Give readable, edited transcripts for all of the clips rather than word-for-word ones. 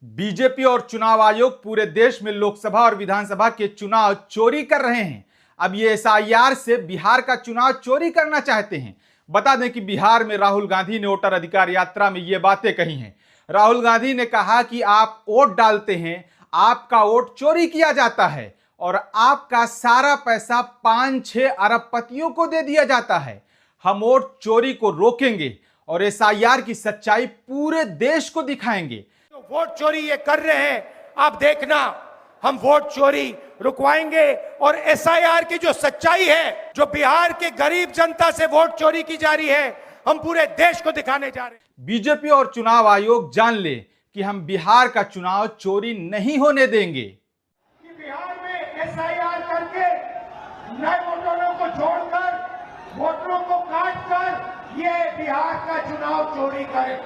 BJP और चुनाव आयोग पूरे देश में लोकसभा और विधानसभा के चुनाव चोरी कर रहे हैं। अब ये एसआईआर से बिहार का चुनाव चोरी करना चाहते हैं। बता दें कि बिहार में राहुल गांधी ने वोटर अधिकार यात्रा में ये बातें कही हैं। राहुल गांधी ने कहा कि आप वोट डालते हैं, आपका वोट चोरी किया जाता है और आपका सारा पैसा 5-6 अरबपतियों को दे दिया जाता है। हम वोट चोरी को रोकेंगे और एसआईआर की सच्चाई पूरे देश को दिखाएंगे। वोट चोरी ये कर रहे हैं, आप देखना, हम वोट चोरी रुकवाएंगे और एसआईआर की जो सच्चाई है, जो बिहार के गरीब जनता से वोट चोरी की जा रही है, हम पूरे देश को दिखाने जा रहे हैं। बीजेपी और चुनाव आयोग जान ले कि हम बिहार का चुनाव चोरी नहीं होने देंगे। कि बिहार में एसआईआर करके नए वोटरों को जोड़कर, वोटरों को काटकर ये बिहार का चुनाव चोरी करे।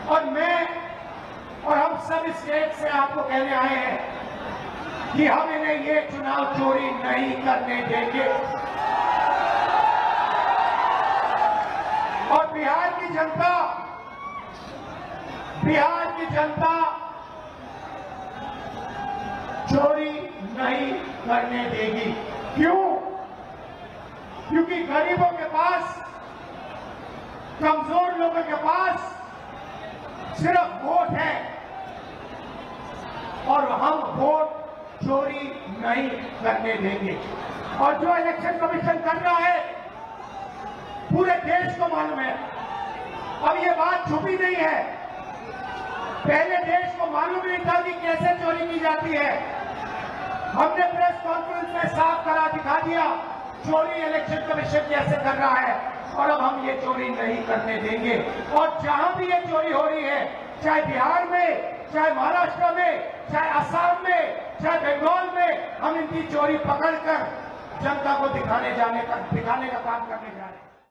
और मैं और हम सब स्टेट से आपको कहने आए हैं कि हम इन्हें ये चुनाव चोरी नहीं करने देंगे। और बिहार की जनता चोरी नहीं करने देगी। क्यों? क्योंकि गरीबों के पास, कमजोर लोगों के पास सिर्फ वोट है और हम वोट चोरी नहीं करने देंगे। और जो इलेक्शन कमीशन कर रहा है, पूरे देश को मालूम है। अब ये बात छुपी नहीं है, पहले देश को मालूम नहीं था कि कैसे चोरी की जाती है। हमने प्रेस कॉन्फ्रेंस में साफ करा दिखा दिया चोरी इलेक्शन कमीशन कैसे कर रहा है, और अब हम ये चोरी नहीं करने देंगे। और जहां भी ये चोरी हो रही है, चाहे बिहार में, चाहे महाराष्ट्र में, चाहे असम में, चाहे बंगाल में, हम इनकी चोरी पकड़कर जनता को दिखाने का काम करने जा रहे हैं।